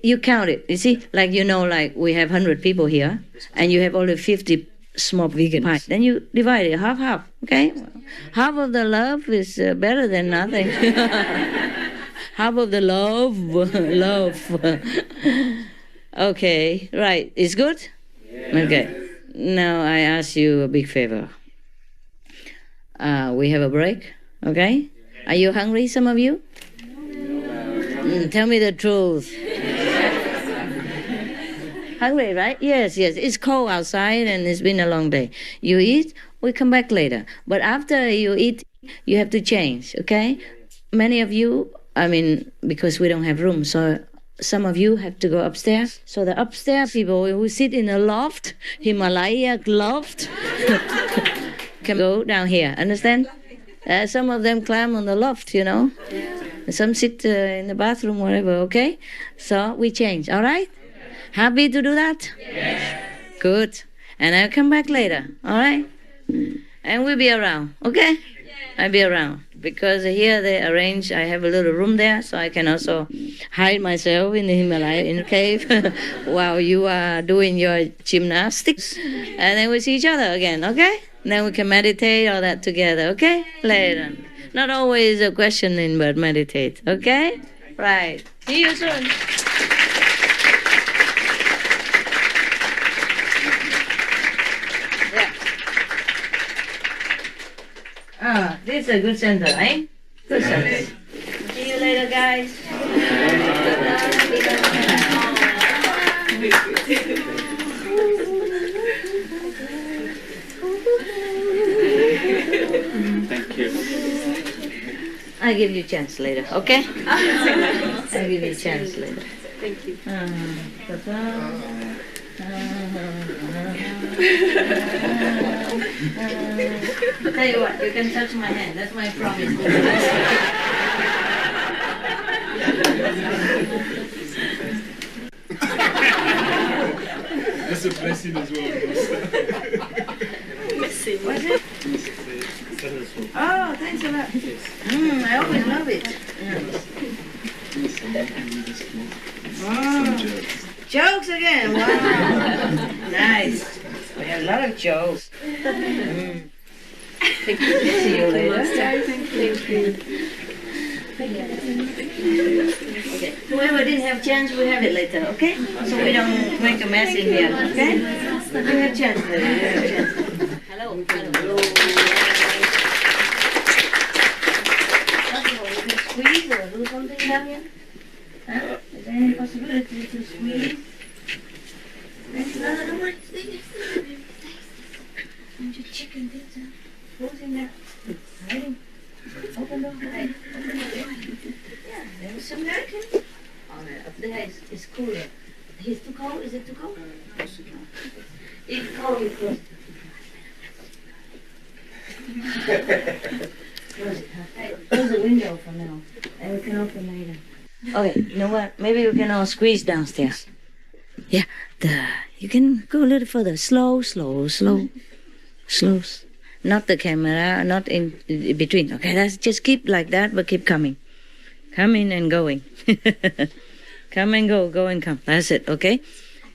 you count it. You see, like like we have 100 people here, and you have only 50 small vegan pies. Then you divide it half. Okay, half of the love is better than nothing. Half of the love. Okay, right. It's good. Yeah. Okay. Now I ask you a big favor. We have a break. Okay. Are you hungry? Some of you? Tell me the truth. Hungry, right? Yes. It's cold outside and it's been a long day. You eat, we come back later. But after you eat, you have to change, okay? Many of you, because we don't have room, so some of you have to go upstairs. So the upstairs people who sit in a loft, Himalaya loft, can go down here, understand? Some of them climb on the loft, Some sit in the bathroom, whatever, okay? So we change, all right? Happy to do that? Yes. Good. And I'll come back later, all right? And we'll be around, okay? I'll be around. Because here they arrange, I have a little room there, so I can also hide myself in the Himalaya, in the cave, while you are doing your gymnastics. And then we see each other again, okay? And then we can meditate all that together, okay? Later. Not always a questioning, but meditate, okay? Right. See you soon. This is a good center, eh? Good center. See you later, guys. Thank you. I'll give you a chance later, okay? I'll give you a chance later. Thank you. Tell you what, you can touch my hand. That's my promise. That's a blessing as well. Missing. What's it? Oh, thanks a lot. I always love it. Jokes again. Wow. Nice. We have a lot of jokes. See you later. Thank you. Okay. Whoever didn't have chance, we have it later, okay? So we don't make a mess in here, okay? We have chance later. Hello. You can squeeze or do something down here? Huh? Is there any possibility to squeeze? No. And your chicken things who's in there? Hiding. Open the door. Yeah, there's some American. Oh, up there is cooler. He's too cold? Is it too cold? It's cold, you close. Close it, huh? Hey, close the window for now. And we can open later. Okay, you know what? Maybe we can all squeeze downstairs. Yeah, you can go a little further. Slow. Not the camera, not in between. Okay, let's just keep like that, but keep coming. Coming and going. Come and go and come. That's it, okay?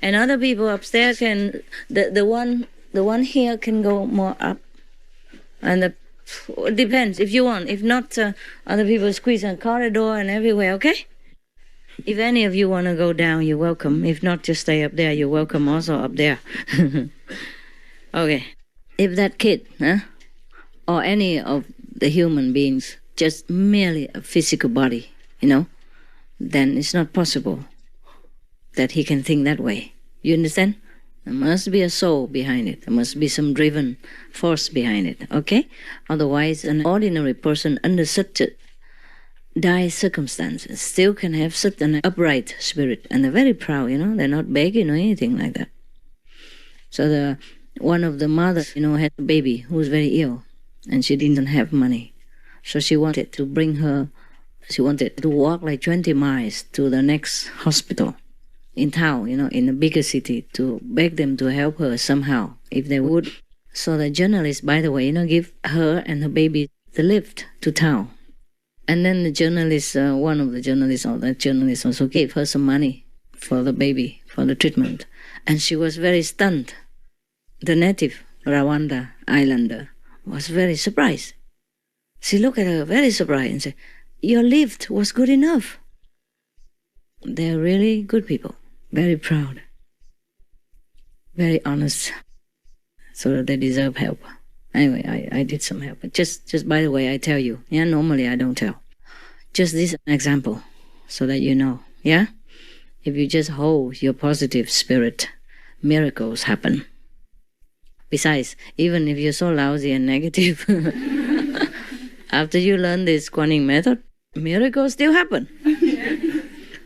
And other people upstairs can, the one here can go more up. And it depends if you want. If not, other people squeeze on corridor and everywhere, okay? If any of you want to go down, you're welcome. If not, just stay up there. You're welcome also up there. Okay. If that kid, or any of the human beings, just merely a physical body, then it's not possible that he can think that way. You understand? There must be a soul behind it. There must be some driven force behind it, okay? Otherwise, an ordinary person under such a dire circumstances still can have such an upright spirit, and they're very proud, they're not begging or anything like that. So one of the mothers, had a baby who was very ill, and she didn't have money. So she wanted to walk like 20 miles to the next hospital in town, in a bigger city, to beg them to help her somehow, if they would. So the journalist, by the way, give her and her baby the lift to town. And then the journalist, one of the journalists, or that journalist also gave her some money for the baby, for the treatment. And she was very stunned. The native Rwanda islander was very surprised. She looked at her very surprised and said, "Your lift was good enough." They're really good people, very proud, very honest, so that they deserve help. Anyway, I did some help. Just by the way, I tell you, yeah, normally I don't tell. Just this example, so that you know, yeah? If you just hold your positive spirit, miracles happen. Besides, even if you're so lousy and negative, after you learn this Guanyin method, miracles still happen.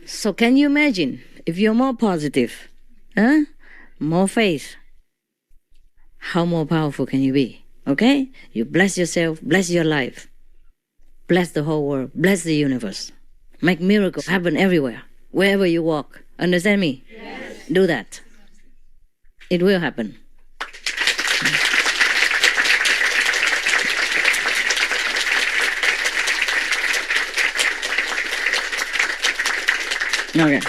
So can you imagine, if you're more positive, more faith, how more powerful can you be? Okay? You bless yourself, bless your life, bless the whole world, bless the universe. Make miracles happen everywhere, wherever you walk. Understand me? Yes. Do that. It will happen. Okay.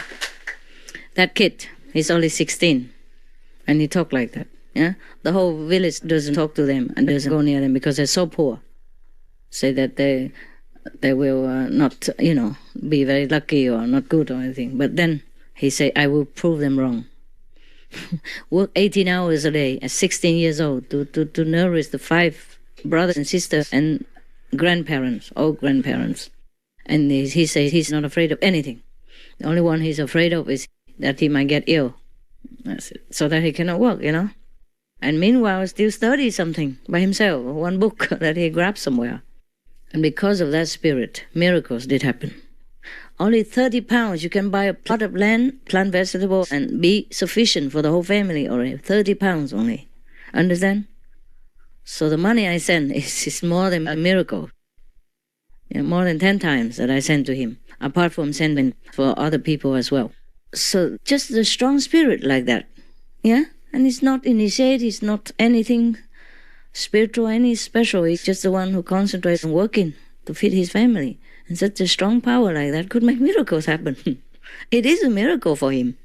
That kid, he's only 16, and he talk like that. Yeah, the whole village doesn't talk to them and doesn't go near them because they're so poor. Say that they will not, be very lucky or not good or anything. But then he say, "I will prove them wrong." Work 18 hours a day at 16 years old to nourish the 5 brothers and sisters and grandparents, all grandparents. And he says he's not afraid of anything. The only one he's afraid of is that he might get ill. That's it. So that he cannot work, And meanwhile, still study something by himself, one book that he grabbed somewhere. And because of that spirit, miracles did happen. Only 30 pounds, you can buy a plot of land, plant vegetables, and be sufficient for the whole family already. 30 pounds only. Understand? So the money I send is more than a miracle. More than 10 times that I send to him, apart from sending for other people as well. So just the strong spirit like that, yeah? And he's not initiated, he's not anything spiritual, any special. He's just the one who concentrates on working to feed his family. And such a strong power like that could make miracles happen. It is a miracle for him.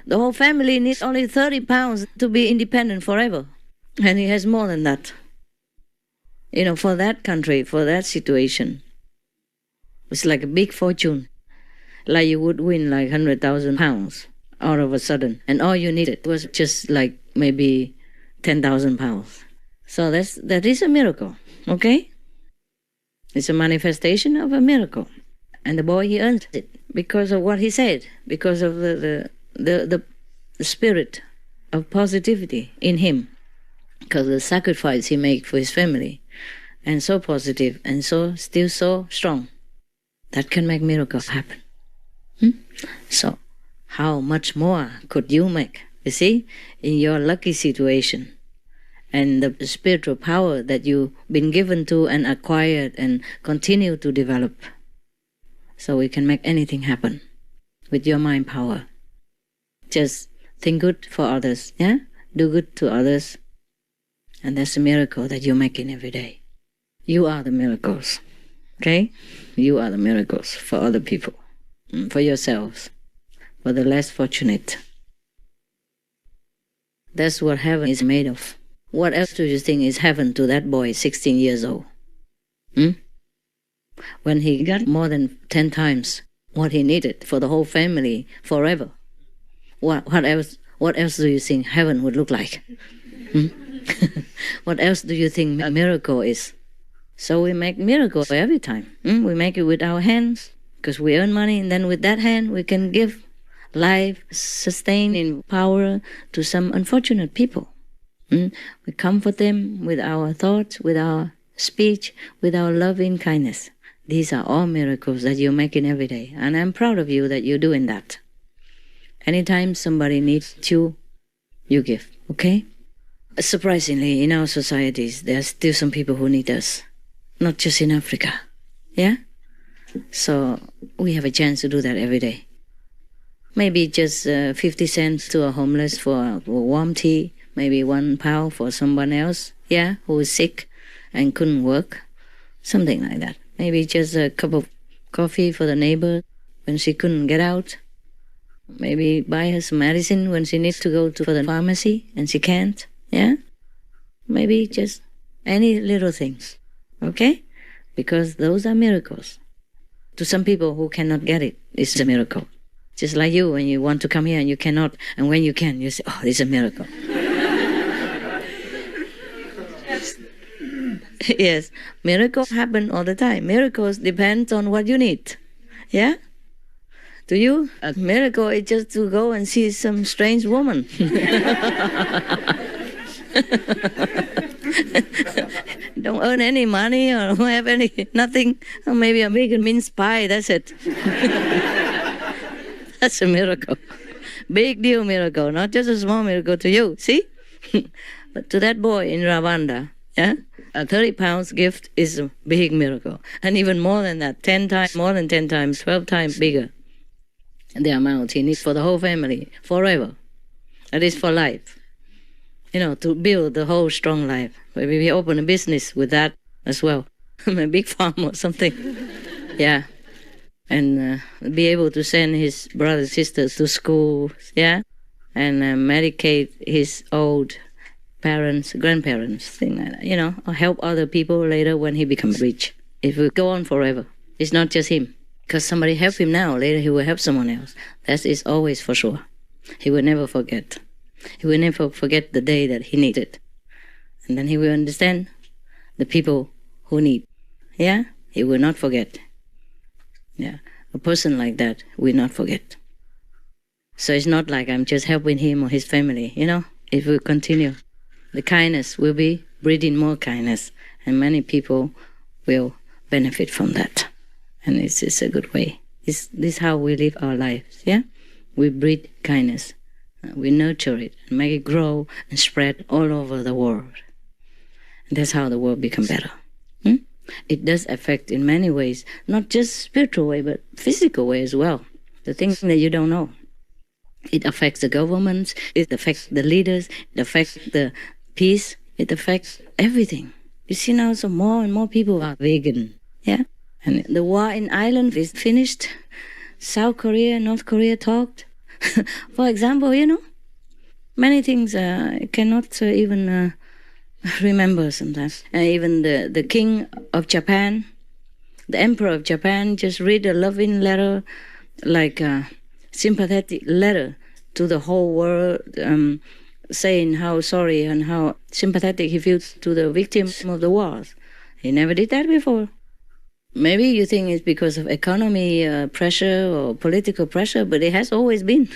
The whole family needs only 30 pounds to be independent forever. And he has more than that. For that country, for that situation, it's like a big fortune. Like you would win like 100,000 pounds all of a sudden. And all you needed was just like maybe 10,000 pounds. So that is a miracle, okay? It's a manifestation of a miracle. And the boy, he earned it because of what he said, because of the spirit of positivity in him, because of the sacrifice he made for his family. And so positive and still so strong. That can make miracles happen. So, how much more could you make, you see, in your lucky situation and the spiritual power that you've been given to and acquired and continue to develop. So we can make anything happen with your mind power. Just think good for others, yeah? Do good to others. And that's a miracle that you're making every day. You are the miracles, okay? You are the miracles for other people, for yourselves, for the less fortunate. That's what heaven is made of. What else do you think is heaven to that boy, 16 years old? When he got more than 10 times what he needed for the whole family forever, what else do you think heaven would look like? What else do you think a miracle is? So we make miracles every time. We make it with our hands, because we earn money, and then with that hand we can give life, sustaining power to some unfortunate people. We comfort them with our thoughts, with our speech, with our loving kindness. These are all miracles that you're making every day, and I'm proud of you that you're doing that. Anytime somebody needs you, you give, okay? Surprisingly, in our societies, there are still some people who need us, not just in Africa, yeah? So we have a chance to do that every day. Maybe just 50 cents to a homeless for warm tea, maybe £1 for someone else, yeah, who is sick and couldn't work, something like that. Maybe just a cup of coffee for the neighbor when she couldn't get out. Maybe buy her some medicine when she needs to go to the pharmacy and she can't. Yeah? Maybe just any little things. Okay? Because those are miracles. To some people who cannot get it, it's a miracle. Just like you, when you want to come here and you cannot, and when you can, you say, oh, it's a miracle. Yes, miracles happen all the time. Miracles depend on what you need. Yeah? To you, a miracle is just to go and see some strange woman. Don't earn any money or don't have nothing. Or maybe a vegan mince pie, that's it. That's a miracle. Big deal miracle, not just a small miracle to you, see? But to that boy in Rwanda, yeah, a 30 pounds gift is a big miracle. And even more than that, 10 times, more than 10 times, 12 times bigger. The amount he needs for the whole family, forever. That is for life. To build the whole strong life. Maybe we open a business with that as well. A big farm or something. Yeah. And be able to send his brothers and sisters to school, yeah? And medicate his old parents, grandparents, thing like that, or help other people later when he becomes rich. It will go on forever. It's not just him. Because somebody help him now, later he will help someone else. That is always for sure. He will never forget. He will never forget the day that he needs it. And then he will understand the people who need. Yeah? He will not forget. Yeah. A person like that will not forget. So it's not like I'm just helping him or his family, It will continue. The kindness will be breeding more kindness. And many people will benefit from that. And it's a good way. This is how we live our lives, yeah? We breed kindness. We nurture it and make it grow and spread all over the world. And that's how the world becomes better. It does affect in many ways, not just spiritual way, but physical way as well. The things that you don't know. It affects the governments, it affects the leaders, it affects the peace, it affects everything. You see now, so more and more people are vegan, yeah? And the war in Ireland is finished. South Korea and North Korea talked. For example, many things I cannot even remember sometimes. Even the king of Japan, the emperor of Japan, just read a loving letter, like a sympathetic letter to the whole world, saying how sorry and how sympathetic he feels to the victims of the wars. He never did that before. Maybe you think it's because of economy pressure or political pressure, but it has always been.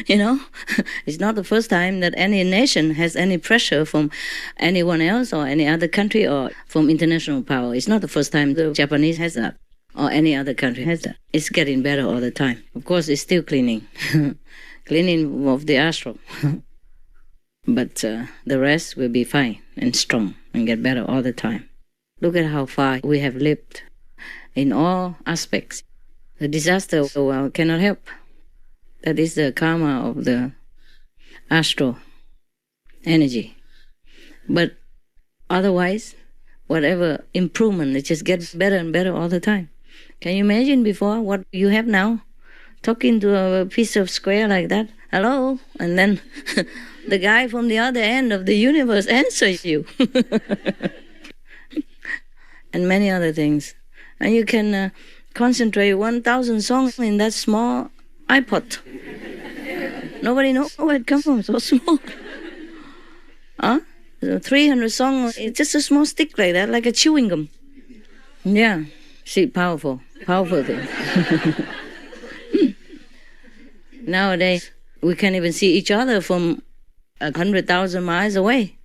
It's not the first time that any nation has any pressure from anyone else or any other country or from international power. It's not the first time the Japanese has that or any other country has that. It's getting better all the time. Of course, it's still cleaning. Cleaning of the astral. But the rest will be fine and strong and get better all the time. Look at how far we have lived in all aspects. The disaster cannot help. That is the karma of the astral energy. But otherwise, whatever improvement, it just gets better and better all the time. Can you imagine before what you have now? Talking to a piece of square like that, hello, and then the guy from the other end of the universe answers you. And many other things. And you can concentrate 1,000 songs in that small iPod. Nobody knows where it comes from, so small. 300 songs, it's just a small stick like that, like a chewing gum. Yeah, see, powerful thing. Nowadays, we can't even see each other from 100,000 miles away.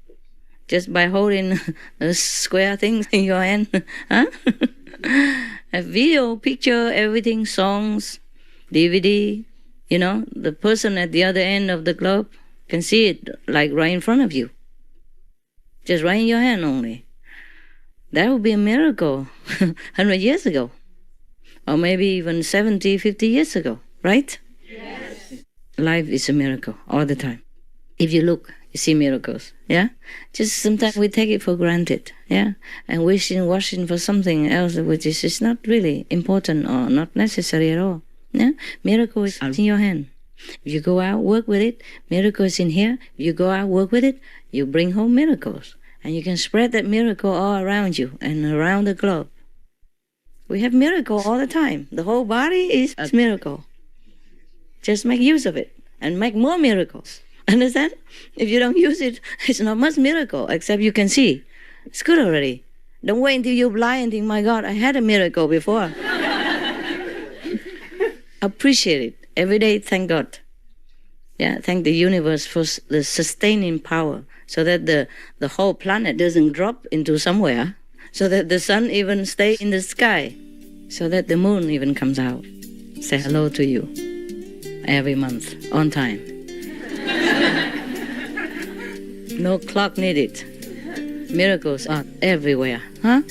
Just by holding a square thing in your hand. A video, picture, everything, songs, DVD, the person at the other end of the globe can see it like right in front of you. Just right in your hand only. That would be a miracle 100 years ago. Or maybe even 70, 50 years ago, right? Yes. Life is a miracle all the time. If you look, you see miracles, yeah? Just sometimes we take it for granted, yeah? And wishing for something else which is not really important or not necessary at all. Yeah? Miracle is in your hand. If you go out, work with it, miracle is in here. If you go out, work with it, you bring home miracles. And you can spread that miracle all around you and around the globe. We have miracle all the time. The whole body is a miracle. Just make use of it and make more miracles. Understand? If you don't use it, it's not much miracle, except you can see. It's good already. Don't wait until you're blind and think, my God, I had a miracle before. Appreciate it. Every day, thank God. Yeah, thank the universe for the sustaining power so that the whole planet doesn't drop into somewhere, so that the sun even stays in the sky, so that the moon even comes out. Say hello to you every month, on time. No clock needed. Miracles are everywhere, huh?